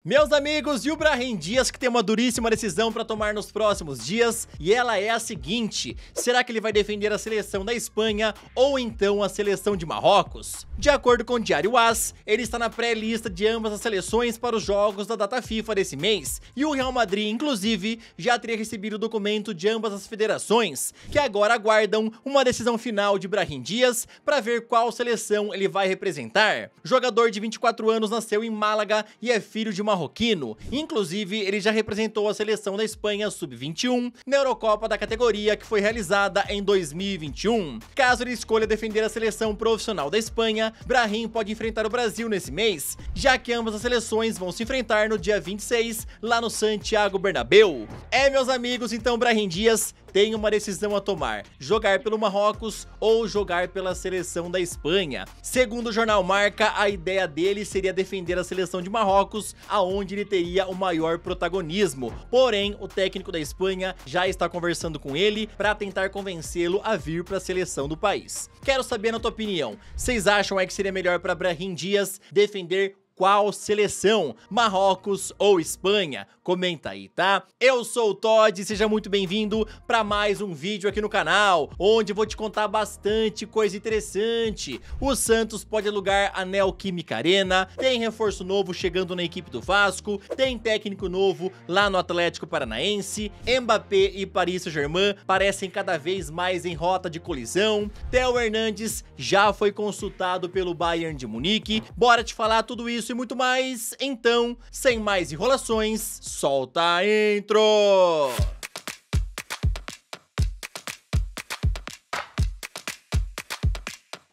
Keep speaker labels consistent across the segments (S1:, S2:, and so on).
S1: Meus amigos, e o Brahim Dias que tem uma duríssima decisão para tomar nos próximos dias, e ela é a seguinte: será que ele vai defender a seleção da Espanha ou então a seleção de Marrocos? De acordo com o Diário AS, ele está na pré-lista de ambas as seleções para os jogos da data FIFA desse mês, e o Real Madrid, inclusive, já teria recebido o documento de ambas as federações, que agora aguardam uma decisão final de Brahim Dias para ver qual seleção ele vai representar. O jogador de 24 anos nasceu em Málaga e é filho de marroquino. Inclusive, ele já representou a seleção da Espanha sub-21 na Eurocopa da categoria, que foi realizada em 2021. Caso ele escolha defender a seleção profissional da Espanha, Brahim pode enfrentar o Brasil nesse mês, já que ambas as seleções vão se enfrentar no dia 26 lá no Santiago Bernabéu. Meus amigos, então Brahim Dias tem uma decisão a tomar: jogar pelo Marrocos ou jogar pela seleção da Espanha. Segundo o jornal Marca, a ideia dele seria defender a seleção de Marrocos, aonde ele teria o maior protagonismo. Porém, o técnico da Espanha já está conversando com ele para tentar convencê-lo a vir para a seleção do país. Quero saber na tua opinião, vocês acham que seria melhor para Brahim Dias defender qual seleção? Marrocos ou Espanha? Comenta aí, tá? Eu sou o Todd, seja muito bem-vindo para mais um vídeo aqui no canal, onde eu vou te contar bastante coisa interessante. O Santos pode alugar a Neoquímica Arena, tem reforço novo chegando na equipe do Vasco, tem técnico novo lá no Atlético Paranaense, Mbappé e Paris Saint-Germain parecem cada vez mais em rota de colisão, Theo Hernandes já foi consultado pelo Bayern de Munique. Bora te falar tudo isso e muito mais, então, sem mais enrolações, solta a intro!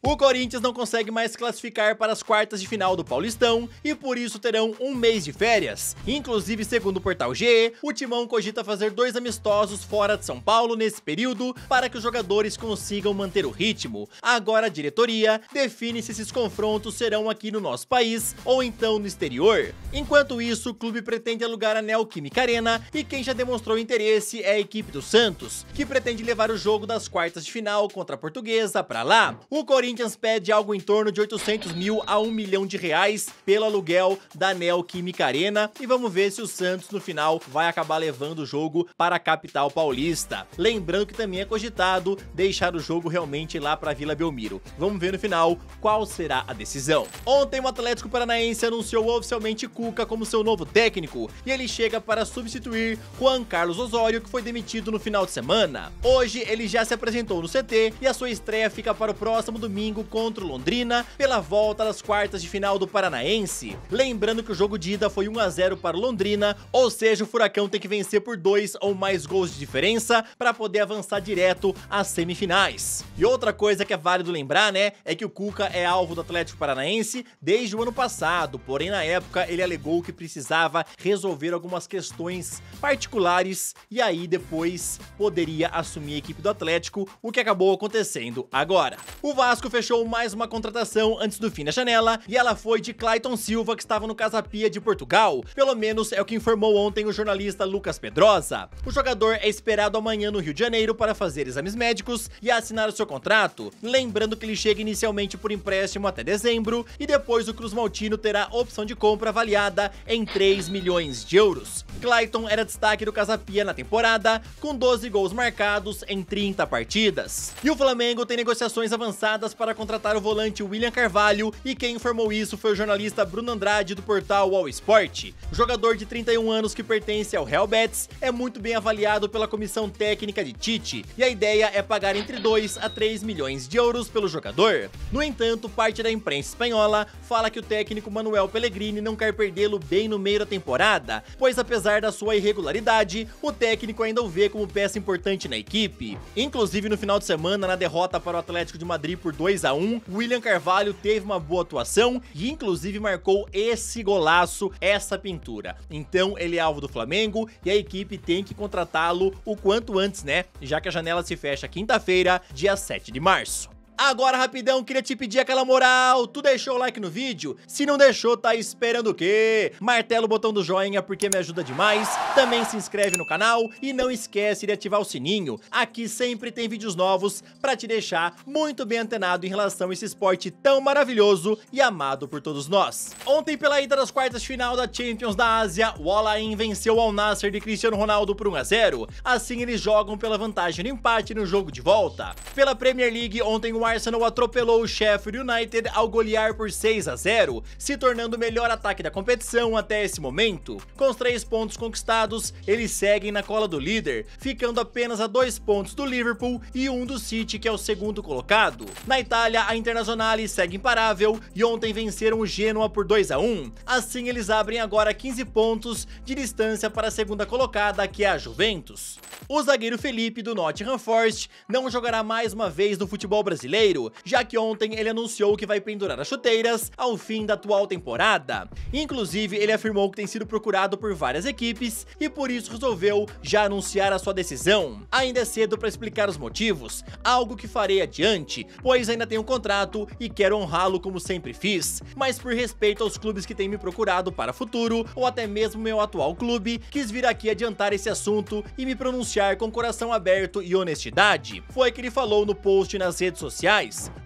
S1: O Corinthians não consegue mais classificar para as quartas de final do Paulistão e por isso terão um mês de férias. Inclusive, segundo o portal GE, o Timão cogita fazer 2 amistosos fora de São Paulo nesse período para que os jogadores consigam manter o ritmo. Agora a diretoria define se esses confrontos serão aqui no nosso país ou então no exterior. Enquanto isso, o clube pretende alugar a Neoquímica Arena e quem já demonstrou interesse é a equipe do Santos, que pretende levar o jogo das quartas de final contra a Portuguesa para lá. O Corinthians pede algo em torno de 800 mil a 1 milhão de reais pelo aluguel da Neoquímica Arena e vamos ver se o Santos no final vai acabar levando o jogo para a capital paulista. Lembrando que também é cogitado deixar o jogo realmente lá para Vila Belmiro. Vamos ver no final qual será a decisão. Ontem o Atlético Paranaense anunciou oficialmente Cuca como seu novo técnico e ele chega para substituir Juan Carlos Osório, que foi demitido no final de semana. Hoje ele já se apresentou no CT e a sua estreia fica para o próximo domingo contra o Londrina pela volta das quartas de final do Paranaense. Lembrando que o jogo de ida foi 1 a 0 para o Londrina, ou seja, o Furacão tem que vencer por 2 ou mais gols de diferença para poder avançar direto às semifinais. E outra coisa que é válido lembrar, né, é que o Cuca é alvo do Atlético Paranaense desde o ano passado, porém na época ele alegou que precisava resolver algumas questões particulares e aí depois poderia assumir a equipe do Atlético, o que acabou acontecendo agora. O Vasco fechou mais uma contratação antes do fim da janela e ela foi de Clayton Silva, que estava no Casa Pia de Portugal. Pelo menos é o que informou ontem o jornalista Lucas Pedrosa. O jogador é esperado amanhã no Rio de Janeiro para fazer exames médicos e assinar o seu contrato. Lembrando que ele chega inicialmente por empréstimo até dezembro e depois o Cruz-Maltino terá opção de compra avaliada em 3 milhões de euros. Clayton era destaque do Casa Pia na temporada, com 12 gols marcados em 30 partidas. E o Flamengo tem negociações avançadas para contratar o volante William Carvalho e quem informou isso foi o jornalista Bruno Andrade do portal All Sport. O jogador de 31 anos que pertence ao Real Betis é muito bem avaliado pela comissão técnica de Tite e a ideia é pagar entre 2 a 3 milhões de euros pelo jogador. No entanto, parte da imprensa espanhola fala que o técnico Manuel Pellegrini não quer perdê-lo bem no meio da temporada, pois apesar da sua irregularidade, o técnico ainda o vê como peça importante na equipe. Inclusive no final de semana, na derrota para o Atlético de Madrid por 2 a 1, William Carvalho teve uma boa atuação e inclusive marcou esse golaço, essa pintura. Então ele é alvo do Flamengo e a equipe tem que contratá-lo o quanto antes, né? Já que a janela se fecha quinta-feira, dia 7 de março. Agora, rapidão, queria te pedir aquela moral. Tu deixou o like no vídeo? Se não deixou, tá esperando o quê? Martela o botão do joinha porque me ajuda demais. Também se inscreve no canal e não esquece de ativar o sininho. Aqui sempre tem vídeos novos pra te deixar muito bem antenado em relação a esse esporte tão maravilhoso e amado por todos nós. Ontem, pela ida das quartas de final da Champions da Ásia, o Al Ain venceu o Al Nassr de Cristiano Ronaldo por 1-0. Assim, eles jogam pela vantagem do empate no jogo de volta. Pela Premier League, ontem o Arsenal atropelou o Sheffield United ao golear por 6-0, se tornando o melhor ataque da competição até esse momento. Com os 3 pontos conquistados, eles seguem na cola do líder, ficando apenas a 2 pontos do Liverpool e 1 do City, que é o segundo colocado. Na Itália, a Internazionale segue imparável e ontem venceram o Genoa por 2-1. Assim, eles abrem agora 15 pontos de distância para a segunda colocada, que é a Juventus. O zagueiro Felipe, do Nottingham Forest, não jogará mais uma vez no futebol brasileiro, já que ontem ele anunciou que vai pendurar as chuteiras ao fim da atual temporada. Inclusive, ele afirmou que tem sido procurado por várias equipes e por isso resolveu já anunciar a sua decisão. Ainda é cedo para explicar os motivos, algo que farei adiante, pois ainda tenho um contrato e quero honrá-lo como sempre fiz, mas por respeito aos clubes que têm me procurado para futuro, ou até mesmo meu atual clube, quis vir aqui adiantar esse assunto e me pronunciar com coração aberto e honestidade. Foi que ele falou no post nas redes sociais.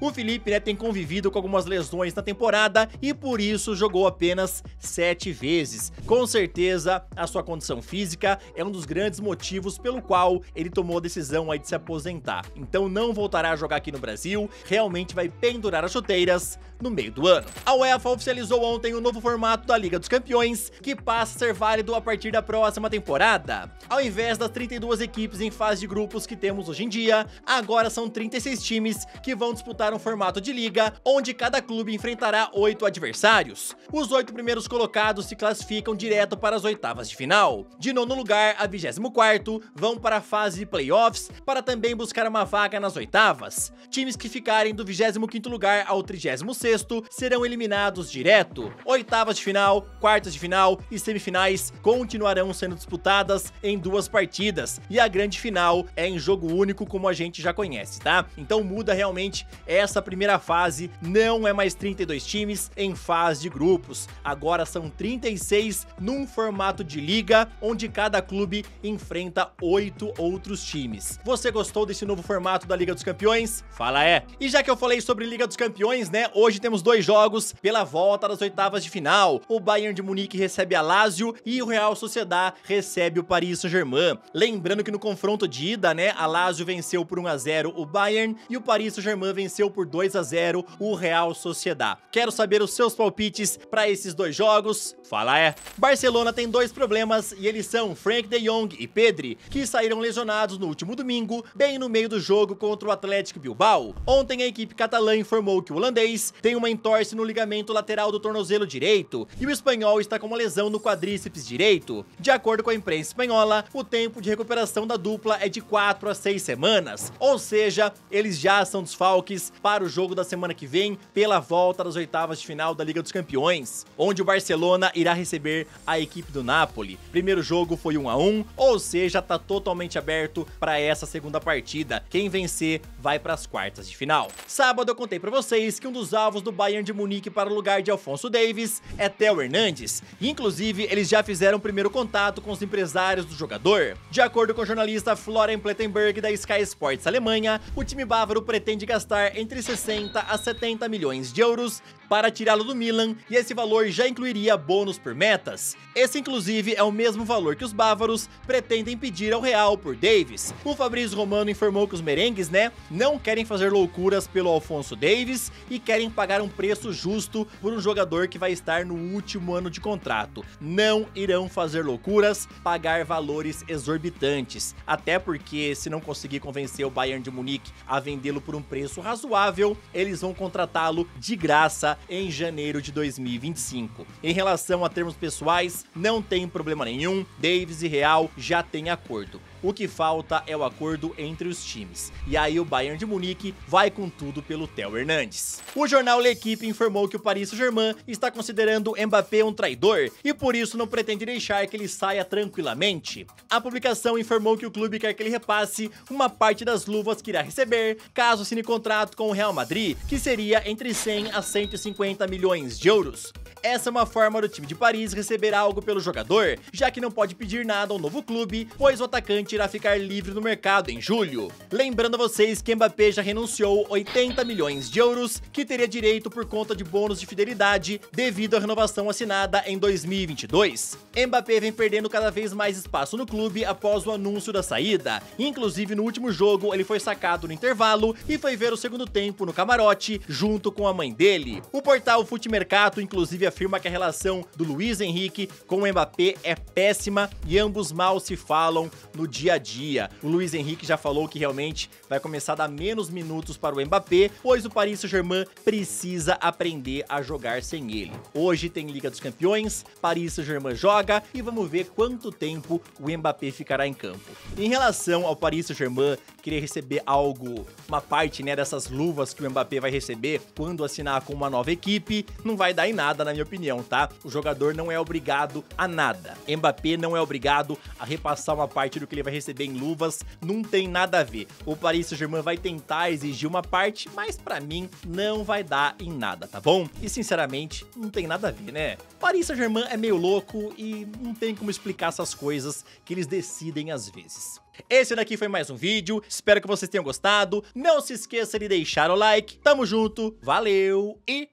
S1: O Felipe, tem convivido com algumas lesões na temporada e por isso jogou apenas 7 vezes. Com certeza, a sua condição física é um dos grandes motivos pelo qual ele tomou a decisão aí de se aposentar. Então não voltará a jogar aqui no Brasil, realmente vai pendurar as chuteiras no meio do ano. A UEFA oficializou ontem o novo formato da Liga dos Campeões, que passa a ser válido a partir da próxima temporada. Ao invés das 32 equipes em fase de grupos que temos hoje em dia, agora são 36 times que vão disputar um formato de liga, onde cada clube enfrentará 8 adversários. Os 8 primeiros colocados se classificam direto para as oitavas de final. De nono lugar a 24º vão para a fase de playoffs para também buscar uma vaga nas oitavas. Times que ficarem do 25º lugar ao 36º serão eliminados direto. Oitavas de final, quartas de final e semifinais continuarão sendo disputadas em 2 partidas e a grande final é em jogo único, como a gente já conhece, tá? Então muda realmente essa primeira fase, não é mais 32 times em fase de grupos, agora são 36 num formato de liga, onde cada clube enfrenta 8 outros times. Você gostou desse novo formato da Liga dos Campeões? Fala é! E já que eu falei sobre Liga dos Campeões, hoje temos 2 jogos pela volta das oitavas de final. O Bayern de Munique recebe a Lazio e o Real Sociedad recebe o Paris Saint-Germain. Lembrando que no confronto de ida, a Lazio venceu por 1-0 o Bayern e o Paris Saint-Germain venceu por 2-0 o Real Sociedad. Quero saber os seus palpites para esses 2 jogos? Fala é! Barcelona tem 2 problemas e eles são Frank de Jong e Pedri, que saíram lesionados no último domingo, bem no meio do jogo contra o Athletic Bilbao. Ontem a equipe catalã informou que o holandês tem uma entorse no ligamento lateral do tornozelo direito e o espanhol está com uma lesão no quadríceps direito. De acordo com a imprensa espanhola, o tempo de recuperação da dupla é de 4 a 6 semanas, ou seja, eles já são desfalques para o jogo da semana que vem pela volta das oitavas de final da Liga dos Campeões, onde o Barcelona irá receber a equipe do Napoli. Primeiro jogo foi 1-1, ou seja, tá totalmente aberto para essa segunda partida. Quem vencer vai para as quartas de final. Sábado eu contei para vocês que um dos alvos do Bayern de Munique para o lugar de Alphonso Davies é Theo Hernandes. Inclusive, eles já fizeram o primeiro contato com os empresários do jogador. De acordo com o jornalista Florian Plettenberg da Sky Sports Alemanha, o time bávaro pretende gastar entre 60 a 70 milhões de euros para tirá-lo do Milan, e esse valor já incluiria bônus por metas. Esse, inclusive, é o mesmo valor que os bávaros pretendem pedir ao Real por Davies. O Fabrício Romano informou que os merengues, não querem fazer loucuras pelo Alphonso Davies e querem pagar um preço justo por um jogador que vai estar no último ano de contrato. Não irão fazer loucuras, pagar valores exorbitantes, até porque se não conseguir convencer o Bayern de Munique a vendê-lo por um preço razoável, eles vão contratá-lo de graça em janeiro de 2025. Em relação a termos pessoais, não tem problema nenhum, Davies e Real já têm acordo. O que falta é o acordo entre os times. E aí o Bayern de Munique vai com tudo pelo Theo Hernandes. O jornal L'Equipe informou que o Paris Saint-Germain está considerando Mbappé um traidor e por isso não pretende deixar que ele saia tranquilamente. A publicação informou que o clube quer que ele repasse uma parte das luvas que irá receber caso assine contrato com o Real Madrid, que seria entre 100 a 150 milhões de euros. Essa é uma forma do time de Paris receber algo pelo jogador, já que não pode pedir nada ao novo clube, pois o atacante irá ficar livre no mercado em julho. Lembrando a vocês que Mbappé já renunciou 80 milhões de euros, que teria direito por conta de bônus de fidelidade devido à renovação assinada em 2022. Mbappé vem perdendo cada vez mais espaço no clube após o anúncio da saída. Inclusive, no último jogo, ele foi sacado no intervalo e foi ver o segundo tempo no camarote, junto com a mãe dele. O portal Futimercato, inclusive, afirma que a relação do Luiz Henrique com o Mbappé é péssima e ambos mal se falam no dia a dia. O Luiz Henrique já falou que realmente vai começar a dar menos minutos para o Mbappé, pois o Paris Saint-Germain precisa aprender a jogar sem ele. Hoje tem Liga dos Campeões, Paris Saint-Germain joga e vamos ver quanto tempo o Mbappé ficará em campo. Em relação ao Paris Saint-Germain querer receber algo, uma parte, né, dessas luvas que o Mbappé vai receber quando assinar com uma nova equipe, não vai dar em nada, na minha opinião, tá? O jogador não é obrigado a nada. Mbappé não é obrigado a repassar uma parte do que ele vai receber em luvas, não tem nada a ver. O Paris Saint-Germain vai tentar exigir uma parte, mas pra mim não vai dar em nada, tá bom? E sinceramente, não tem nada a ver, né? Paris Saint-Germain é meio louco e não tem como explicar essas coisas que eles decidem às vezes. Esse daqui foi mais um vídeo, espero que vocês tenham gostado. Não se esqueça de deixar o like, tamo junto, valeu e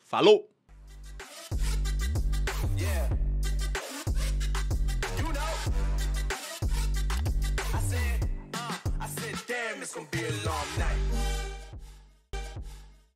S1: falou! It's gonna be a long night.